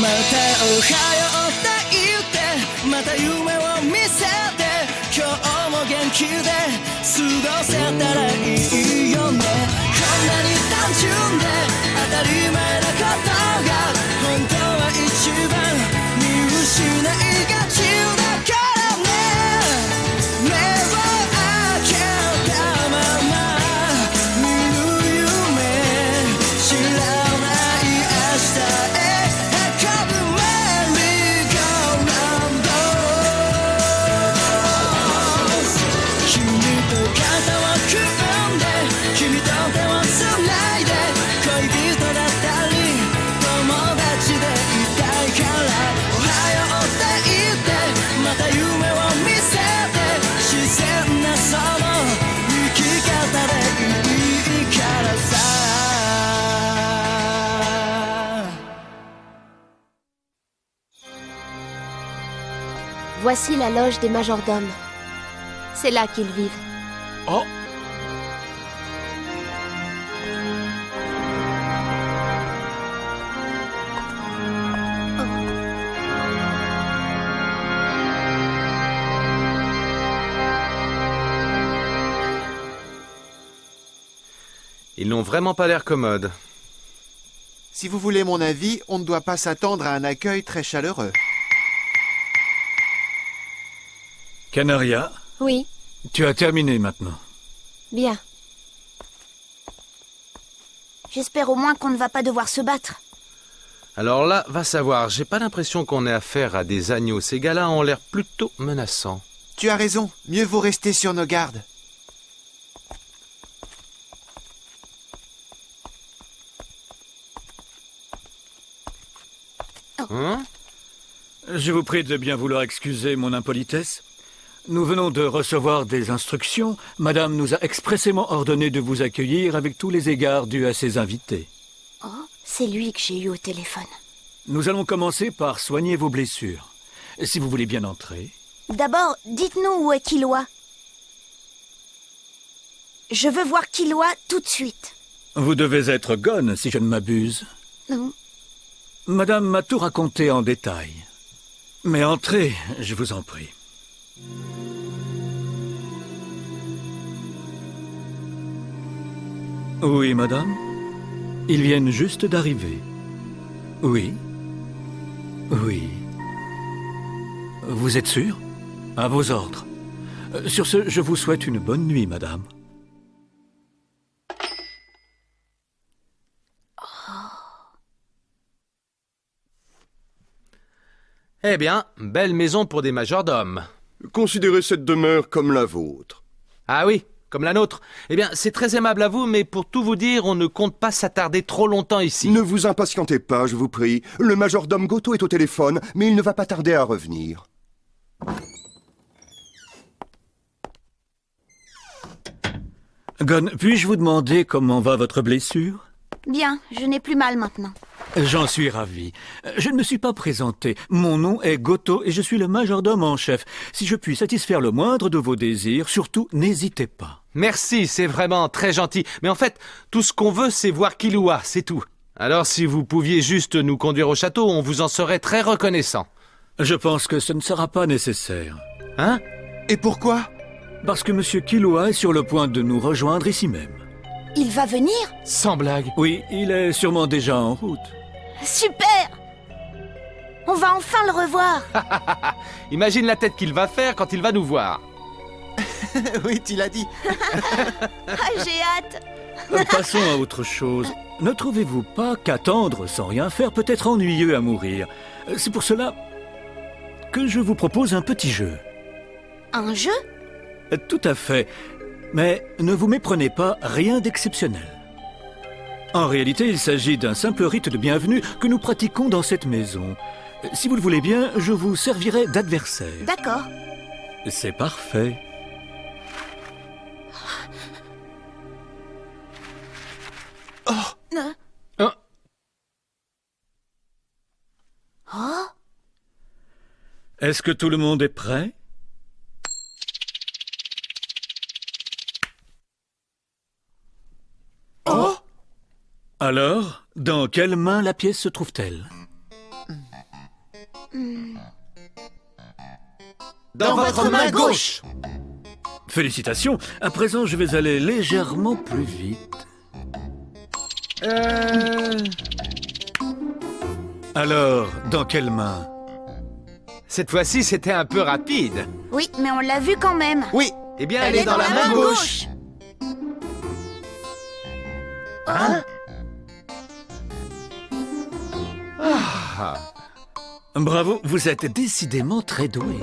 またおはようって言ってまた夢を見せて今日も元気で過ごせたらいいよねこんなに単純で当たり前なことが本当は一番見失いがちだからね目を開けたまま見る夢知らない明日へ運ぶメリーゴーラウンド君と肩を組んで君と手をつないで恋人だったり友達でいたいからおはようって言ってまた夢を見せて自然なその生き方でいいからさVoici la loge des majordomes. C'est là qu'ils vivent. Oh. Ils n'ont vraiment pas l'air commodes. Si vous voulez mon avis, on ne doit pas s'attendre à un accueil très chaleureux. Canaria, Oui, tu as terminé maintenant. bien. J'espère au moins qu'on ne va pas devoir se battre. Alors là, va savoir, j'ai pas l'impression qu'on ait affaire à des agneaux. Ces gars-là ont l'air plutôt menaçants. Tu as raison, mieux vaut rester sur nos gardes. Hein? Je vous prie de bien vouloir excuser mon impolitesse. Nous venons de recevoir des instructions. Madame nous a expressément ordonné de vous accueillir avec tous les égards dus à ses invités. Oh, c'est lui que j'ai eu au téléphone. Nous allons commencer par soigner vos blessures. Si vous voulez bien entrer. D'abord, dites-nous où est Killua. Je veux voir Killua tout de suite. Vous devez être Gon, si je ne m'abuse. Non. Madame m'a tout raconté en détail. Mais entrez, je vous en prie. Oui, madame. Ils viennent juste d'arriver. Oui. Oui. Vous êtes sûr? À vos ordres. Sur ce, je vous souhaite une bonne nuit, madame. Eh bien, belle maison pour des majordomes. Considérez cette demeure comme la vôtre. Ah oui, comme la nôtre. Eh bien, c'est très aimable à vous, mais pour tout vous dire, on ne compte pas s'attarder trop longtemps ici. Ne vous impatientez pas, je vous prie. Le majordome Goto est au téléphone, mais il ne va pas tarder à revenir. Gon, puis-je vous demander comment va votre blessure? Bien, je n'ai plus mal maintenant. J'en suis ravi. Je ne me suis pas présenté. Mon nom est Goto et je suis le majordome en chef. Si je puis satisfaire le moindre de vos désirs, surtout, n'hésitez pas. Merci, c'est vraiment très gentil. Mais en fait, tout ce qu'on veut, c'est voir Killua, c'est tout. Alors si vous pouviez juste nous conduire au château, on vous en serait très reconnaissant. Je pense que ce ne sera pas nécessaire. Hein? Et pourquoi? Parce que Monsieur Killua est sur le point de nous rejoindre ici même. Il va venir? Sans blague. Oui, il est sûrement déjà en route. Super! On va enfin le revoir. Imagine la tête qu'il va faire quand il va nous voir. Oui, tu l'as dit. Ah, j'ai hâte. Passons à autre chose. Ne trouvez-vous pas qu'attendre sans rien faire peut être ennuyeux à mourir? C'est pour cela que je vous propose un petit jeu. Un jeu? Tout à fait. Mais ne vous méprenez pas, rien d'exceptionnel. En réalité, il s'agit d'un simple rite de bienvenue que nous pratiquons dans cette maison. Si vous le voulez bien, je vous servirai d'adversaire. D'accord. C'est parfait. Oh, Est-ce que tout le monde est prêt? Alors, dans quelle main la pièce se trouve-t-elle? Dans votre main gauche. Félicitations. À présent, je vais aller légèrement plus vite. Alors, dans quelle main? Cette fois-ci, c'était un peu rapide. Oui, mais on l'a vu quand même. Oui, Eh bien, elle est dans la main gauche. Bravo, vous êtes décidément très doué.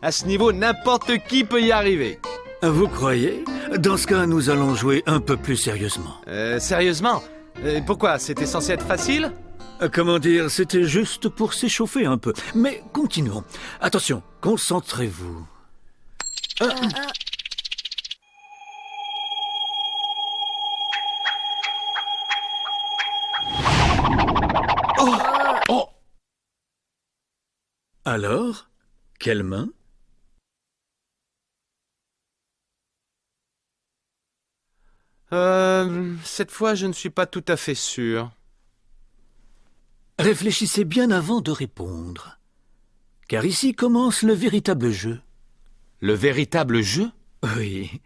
À ce niveau, n'importe qui peut y arriver. Vous croyez? Dans ce cas, nous allons jouer un peu plus sérieusement. Sérieusement? Pourquoi? C'était censé être facile? Comment dire, c'était juste pour s'échauffer un peu. Mais continuons. Attention, concentrez-vous. Alors, quelle main? Cette fois, je ne suis pas tout à fait sûr. Réfléchissez bien avant de répondre. Car ici commence le véritable jeu. Le véritable jeu? Oui.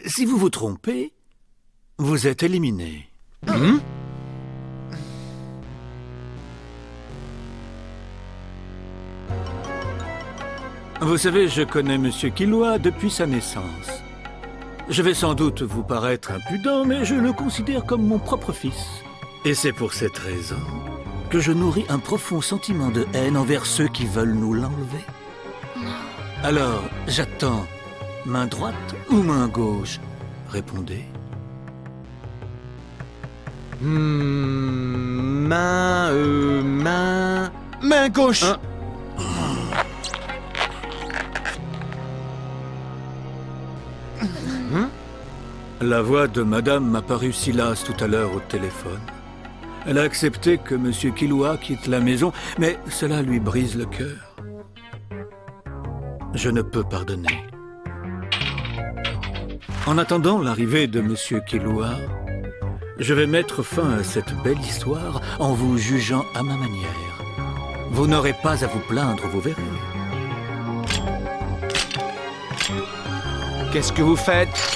Si vous vous trompez, vous êtes éliminé. Vous savez, je connais Monsieur Killua depuis sa naissance. Je vais sans doute vous paraître impudent, mais je le considère comme mon propre fils. Et c'est pour cette raison que je nourris un profond sentiment de haine envers ceux qui veulent nous l'enlever. Alors, j'attends. Main droite ou main gauche? Répondez. Main Main gauche. La voix de Madame m'a paru si lasse tout à l'heure au téléphone. Elle a accepté que Monsieur Killua quitte la maison, mais cela lui brise le cœur. Je ne peux pardonner. En attendant l'arrivée de Monsieur Killua, je vais mettre fin à cette belle histoire en vous jugeant à ma manière. Vous n'aurez pas à vous plaindre, vous verrez. Qu'est-ce que vous faites?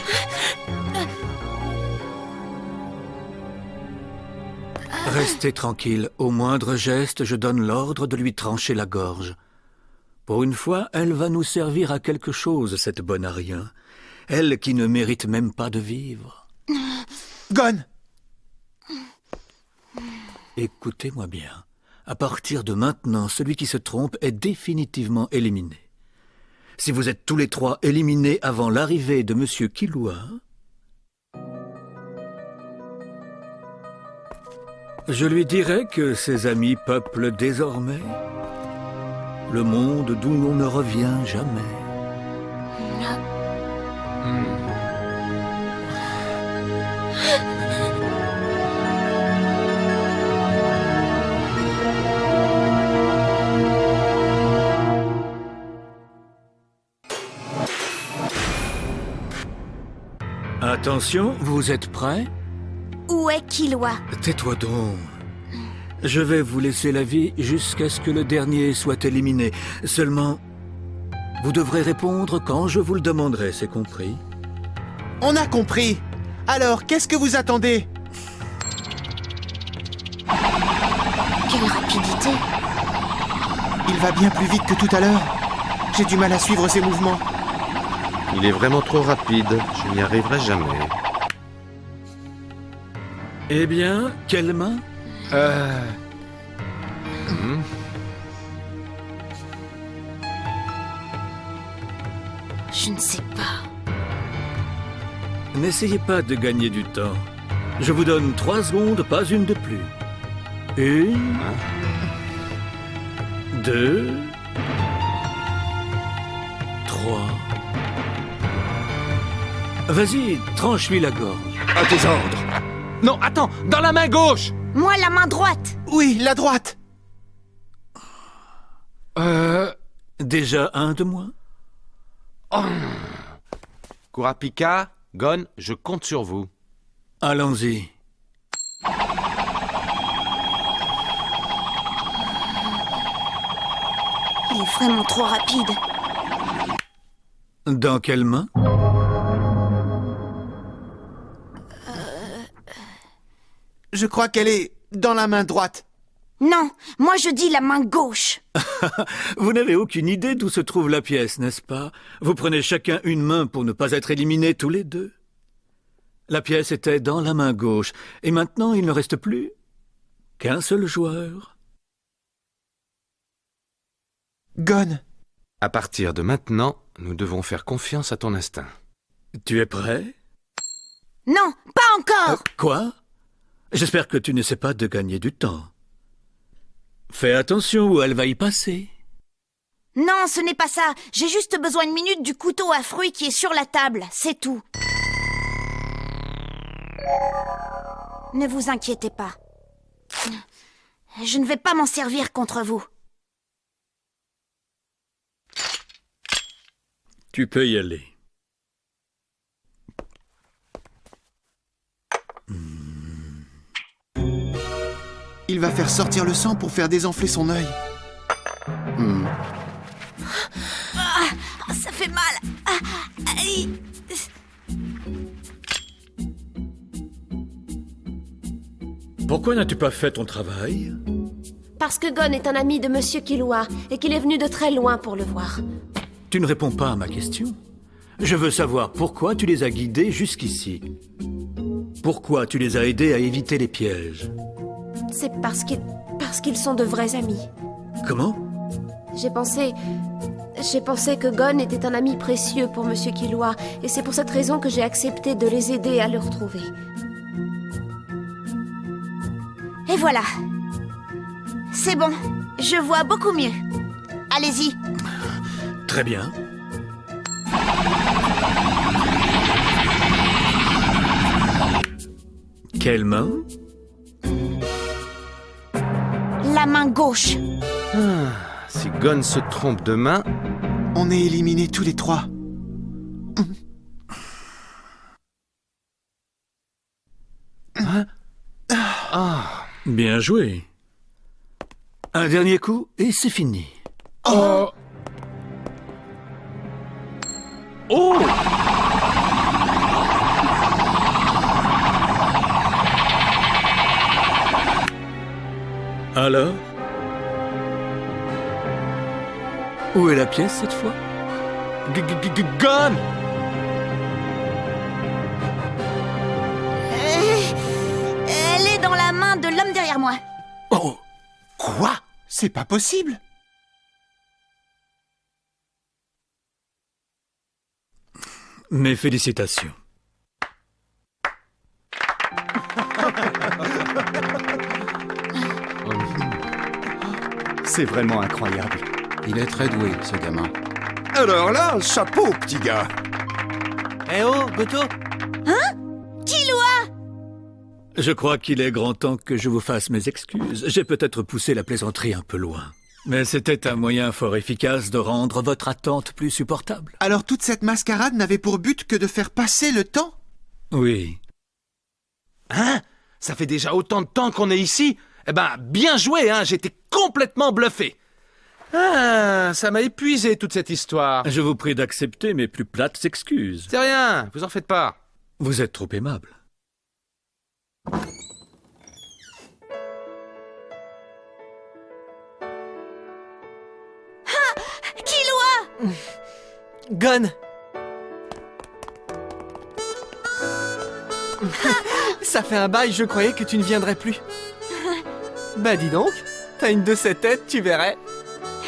Restez tranquille. Au moindre geste, je donne l'ordre de lui trancher la gorge. Pour une fois, elle va nous servir à quelque chose, cette bonne à rien. Elle qui ne mérite même pas de vivre. Gon. Écoutez-moi bien. À partir de maintenant, celui qui se trompe est définitivement éliminé. Si vous êtes tous les trois éliminés avant l'arrivée de Monsieur Killua, je lui dirai que ses amis peuplent désormais le monde d'où l'on ne revient jamais. Attention, vous êtes prêts? Où est Killua? Tais-toi donc. Je vais vous laisser la vie jusqu'à ce que le dernier soit éliminé. Seulement, vous devrez répondre quand je vous le demanderai, c'est compris? On a compris. Alors, qu'est-ce que vous attendez? Quelle rapidité! Il va bien plus vite que tout à l'heure. J'ai du mal à suivre ses mouvements. Il est vraiment trop rapide. Je n'y arriverai jamais. Eh bien, quelle main? Je ne sais pas. N'essayez pas de gagner du temps. Je vous donne 3 secondes, pas une de plus. 1, 2, 3. Vas-y, tranche-lui la gorge. À tes ordres. Non, attends, dans la main gauche. Moi, la main droite! Oui, la droite. Déjà un de moins? Kurapika, Gon, je compte sur vous. Allons-y. Il est vraiment trop rapide. Dans quelle main? Je crois qu'elle est dans la main droite. Non, moi je dis la main gauche. Vous n'avez aucune idée d'où se trouve la pièce, n'est-ce pas? Vous prenez chacun une main pour ne pas être éliminés tous les deux. La pièce était dans la main gauche, et maintenant il ne reste plus qu'un seul joueur. Gon. À partir de maintenant, nous devons faire confiance à ton instinct. Tu es prêt? Non, pas encore. Quoi? J'espère que tu ne sais pas de gagner du temps. Fais attention ou elle va y passer. Non, ce n'est pas ça. J'ai juste besoin une minute du couteau à fruits qui est sur la table, c'est tout. Ne vous inquiétez pas. Je ne vais pas m'en servir contre vous. Tu peux y aller. Il va faire sortir le sang pour faire désenfler son œil. Ça fait mal. Aïe. Pourquoi n'as-tu pas fait ton travail? Parce que Gon est un ami de Monsieur Killua et qu'il est venu de très loin pour le voir. Tu ne réponds pas à ma question. Je veux savoir pourquoi tu les as guidés jusqu'ici. Pourquoi tu les as aidés à éviter les pièges? C'est parce qu'ils sont de vrais amis. Comment? J'ai pensé que Gon était un ami précieux pour Monsieur Killua, et c'est pour cette raison que j'ai accepté de les aider à le retrouver. Et voilà. C'est bon, je vois beaucoup mieux. Allez-y. Très bien. Quelle main? La main gauche. Si Gon se trompe de main, On est éliminés tous les trois. Bien joué. Un dernier coup et c'est fini. Oh! Alors? Où est la pièce cette fois? Gon! Elle est dans la main de l'homme derrière moi. Oh! Quoi? C'est pas possible. Mes félicitations. C'est vraiment incroyable. Il est très doué, ce gamin. Alors là, chapeau, petit gars. Eh oh, Goto! Killua! Je crois qu'il est grand temps que je vous fasse mes excuses. J'ai peut-être poussé la plaisanterie un peu loin. Mais c'était un moyen fort efficace de rendre votre attente plus supportable. Alors toute cette mascarade n'avait pour but que de faire passer le temps? Oui. Hein? Ça fait déjà autant de temps qu'on est ici? Eh ben, bien joué, hein? J'étais complètement bluffé. Ah, ça m'a épuisé toute cette histoire. Je vous prie d'accepter mes plus plates excuses. C'est rien, vous en faites pas. Vous êtes trop aimable. Killua! Gon! Ça fait un bail, je croyais que tu ne viendrais plus. Bah dis donc, t'as une de ces têtes, tu verrais.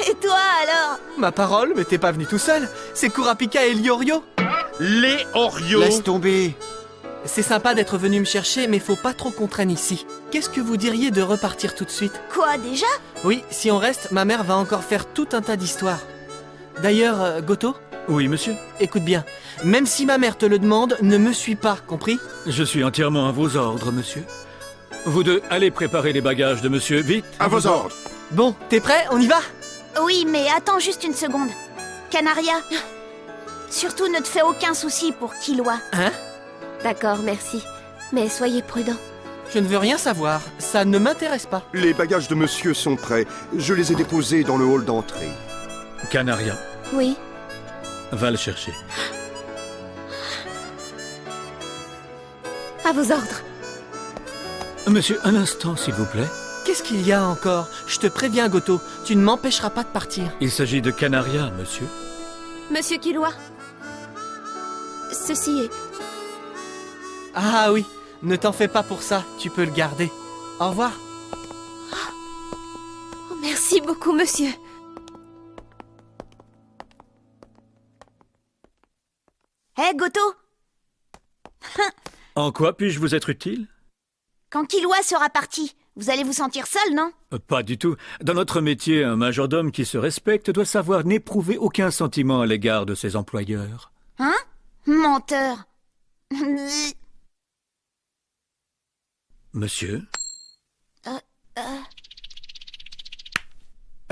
Et toi alors? Ma parole, mais t'es pas venu tout seul. C'est Kurapika et Liorio. Les Oreos. Laisse tomber. C'est sympa d'être venu me chercher, mais faut pas trop qu'on traîne ici. Qu'est-ce que vous diriez de repartir tout de suite? Quoi déjà? Oui, si on reste, ma mère va encore faire tout un tas d'histoires. D'ailleurs, Goto, Oui, monsieur. écoute bien. Même si ma mère te le demande, ne me suis pas, compris? Je suis entièrement à vos ordres, monsieur. Vous deux, allez préparer les bagages de monsieur, vite. À vos ordres. Bon, t'es prêt? On y va? Oui, mais attends juste une seconde. Canaria, surtout ne te fais aucun souci pour Killua. Hein? D'accord, merci. Mais soyez prudents. Je ne veux rien savoir. Ça ne m'intéresse pas. Les bagages de monsieur sont prêts. Je les ai déposés dans le hall d'entrée. Canaria, Oui. va le chercher. À vos ordres. Monsieur, un instant, s'il vous plaît. Qu'est-ce qu'il y a encore? Je te préviens, Goto, tu ne m'empêcheras pas de partir. Il s'agit de Canaria, monsieur. Monsieur Killua. Ceci est... Ah oui, ne t'en fais pas pour ça, tu peux le garder. Au revoir. Oh, merci beaucoup, monsieur. Hé, Goto! En quoi puis-je vous être utile? Quand Killua sera parti, vous allez vous sentir seul, non? Pas du tout. Dans notre métier, un majordome qui se respecte doit savoir n'éprouver aucun sentiment à l'égard de ses employeurs. Hein? Menteur. Monsieur?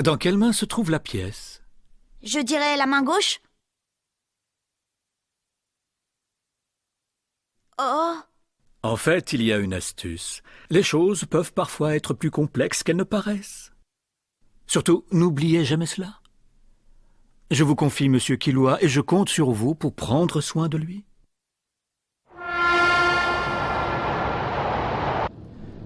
Dans quelle main se trouve la pièce? Je dirais la main gauche. Oh, En fait, il y a une astuce. Les choses peuvent parfois être plus complexes qu'elles ne paraissent. Surtout, n'oubliez jamais cela. Je vous confie Monsieur Killua et je compte sur vous pour prendre soin de lui.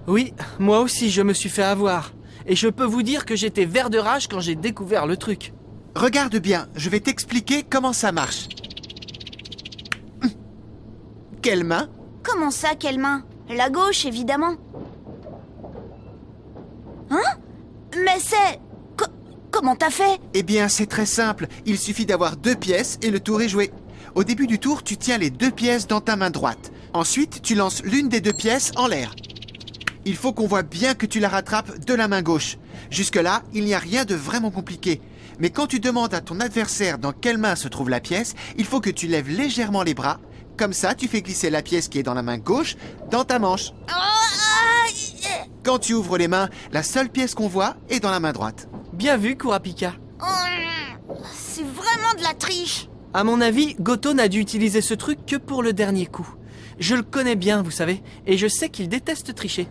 Oui, moi aussi je me suis fait avoir. Et je peux vous dire que j'étais vert de rage quand j'ai découvert le truc. Regarde bien, je vais t'expliquer comment ça marche. Quelle main? comment ça, quelle main? La gauche, évidemment. Hein? Mais c'est... Comment t'as fait? Eh bien, c'est très simple. Il suffit d'avoir 2 pièces et le tour est joué. Au début du tour, tu tiens les 2 pièces dans ta main droite. Ensuite, tu lances l'une des 2 pièces en l'air. Il faut qu'on voit bien que tu la rattrapes de la main gauche. Jusque-là, il n'y a rien de vraiment compliqué. Mais quand tu demandes à ton adversaire dans quelle main se trouve la pièce, il faut que tu lèves légèrement les bras. Comme ça, tu fais glisser la pièce qui est dans la main gauche dans ta manche. Quand tu ouvres les mains, la seule pièce qu'on voit est dans la main droite. Bien vu, Kurapika. C'est vraiment de la triche. À mon avis, Goto n'a dû utiliser ce truc que pour le dernier coup. Je le connais bien, vous savez, et je sais qu'il déteste tricher.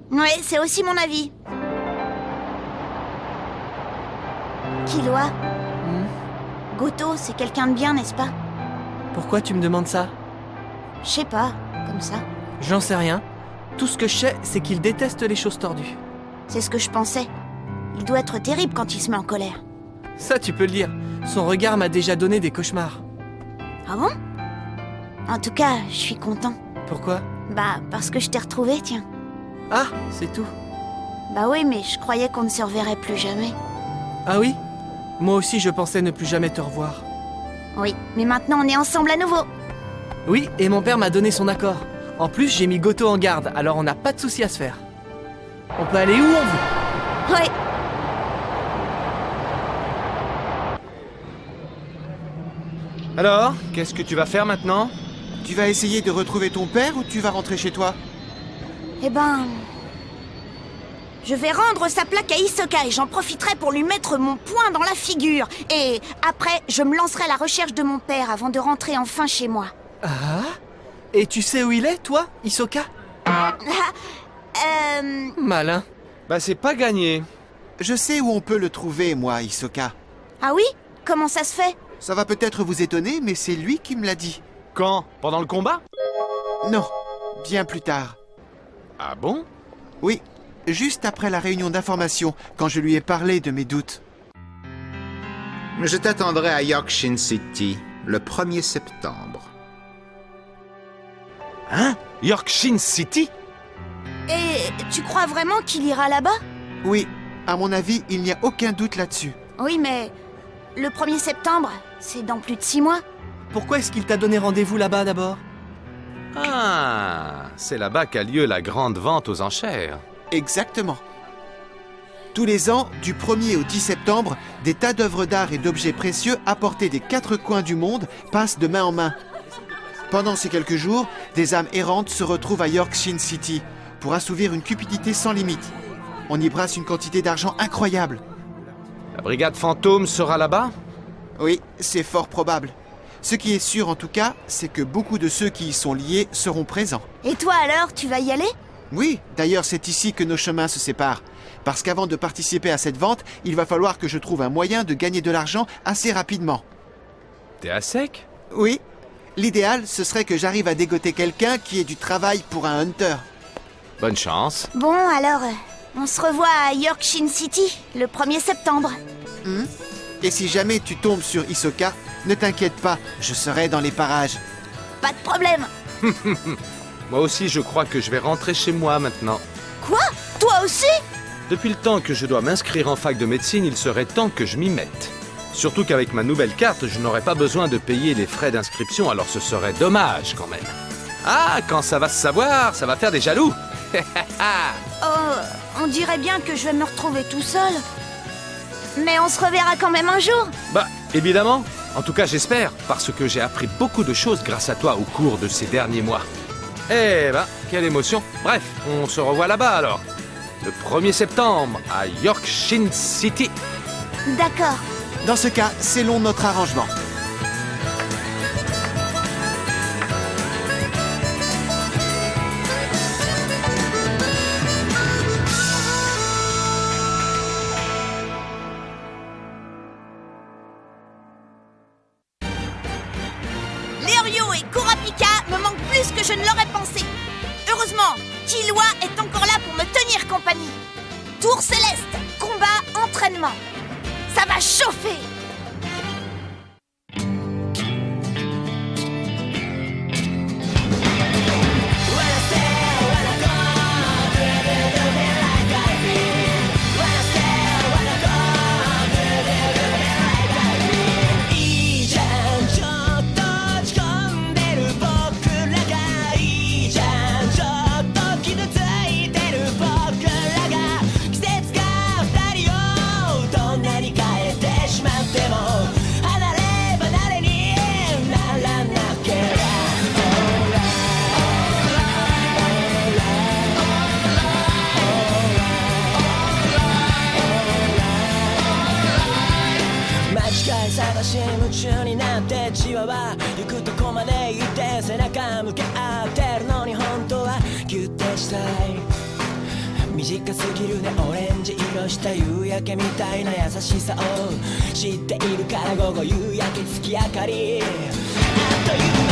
Oui, c'est aussi mon avis. Killua, Goto, c'est quelqu'un de bien, n'est-ce pas? Pourquoi tu me demandes ça? Je sais pas, comme ça. J'en sais rien. Tout ce que je sais, c'est qu'il déteste les choses tordues. C'est ce que je pensais. Il doit être terrible quand il se met en colère. Ça, tu peux le dire. Son regard m'a déjà donné des cauchemars. Ah bon? En tout cas, je suis content. Pourquoi? Bah, parce que je t'ai retrouvé, tiens. Ah, c'est tout. Bah oui, mais je croyais qu'on ne se reverrait plus jamais. Ah oui? Moi aussi, je pensais ne plus jamais te revoir. Oui, mais maintenant on est ensemble à nouveau. Oui, et mon père m'a donné son accord. En plus, j'ai mis Goto en garde, alors on n'a pas de souci à se faire. On peut aller où on veut. Ouais. Alors, qu'est-ce que tu vas faire maintenant? Tu vas essayer de retrouver ton père ou tu vas rentrer chez toi? Eh ben... Je vais rendre sa plaque à Hisoka et j'en profiterai pour lui mettre mon poing dans la figure. Et après, je me lancerai à la recherche de mon père avant de rentrer enfin chez moi. Ah? Et tu sais où il est, toi, Hisoka? Malin. Bah c'est pas gagné. Je sais où on peut le trouver, moi, Hisoka. Ah oui? Comment ça se fait? Ça va peut-être vous étonner, mais c'est lui qui me l'a dit. Quand? Pendant le combat? Non, bien plus tard. Ah bon? Oui, juste après la réunion d'information, quand je lui ai parlé de mes doutes. Je t'attendrai à Yorkshin City, le 1er septembre. Hein? Yorkshin City? Et tu crois vraiment qu'il ira là-bas? Oui, à mon avis, il n'y a aucun doute là-dessus. Oui, mais... Le 1er septembre, c'est dans plus de 6 mois. Pourquoi est-ce qu'il t'a donné rendez-vous là-bas d'abord? Ah, c'est là-bas qu'a lieu la grande vente aux enchères. Exactement. Tous les ans, du 1er au 10 septembre, des tas d'œuvres d'art et d'objets précieux apportés des 4 coins du monde passent de main en main. Pendant ces quelques jours, des âmes errantes se retrouvent à Yorkshin City pour assouvir une cupidité sans limite. On y brasse une quantité d'argent incroyable. La brigade fantôme sera là-bas? Oui, c'est fort probable. Ce qui est sûr en tout cas, c'est que beaucoup de ceux qui y sont liés seront présents. Et toi alors, tu vas y aller? Oui, d'ailleurs c'est ici que nos chemins se séparent. Parce qu'avant de participer à cette vente, il va falloir que je trouve un moyen de gagner de l'argent assez rapidement. T'es à sec? Oui, l'idéal ce serait que j'arrive à dégoter quelqu'un qui ait du travail pour un hunter. Bonne chance. Bon, alors, on se revoit à Yorkshire City, le 1er septembre. Et si jamais tu tombes sur Hisoka, ne t'inquiète pas, je serai dans les parages. Pas de problème. Moi aussi, je crois que je vais rentrer chez moi maintenant. Quoi? Toi aussi? Depuis le temps que je dois m'inscrire en fac de médecine, il serait temps que je m'y mette. Surtout qu'avec ma nouvelle carte, je n'aurai pas besoin de payer les frais d'inscription, alors ce serait dommage quand même. Ah, quand ça va se savoir, ça va faire des jaloux. Oh, on dirait bien que je vais me retrouver tout seul. Mais on se reverra quand même un jour. Bah, évidemment. En tout cas, j'espère, parce que j'ai appris beaucoup de choses grâce à toi au cours de ces derniers mois. Eh ben, quelle émotion. Bref, on se revoit là-bas alors. Le 1er septembre, à Yorkshire City. D'accord. Dans ce cas, scellons notre arrangement. Leorio et Kurapika me manquent plus que je ne l'aurais pensé. Heureusement, Killua est encore là pour me tenir compagnie. Tour céleste, combat, entraînement. Ça va chauffer.探し夢中になってチワワ行くとこまで行って背中向け合ってるのに本当はギュッてしたい短すぎるねオレンジ色した夕焼けみたいな優しさを知っているから午後夕焼け月明かりあっという間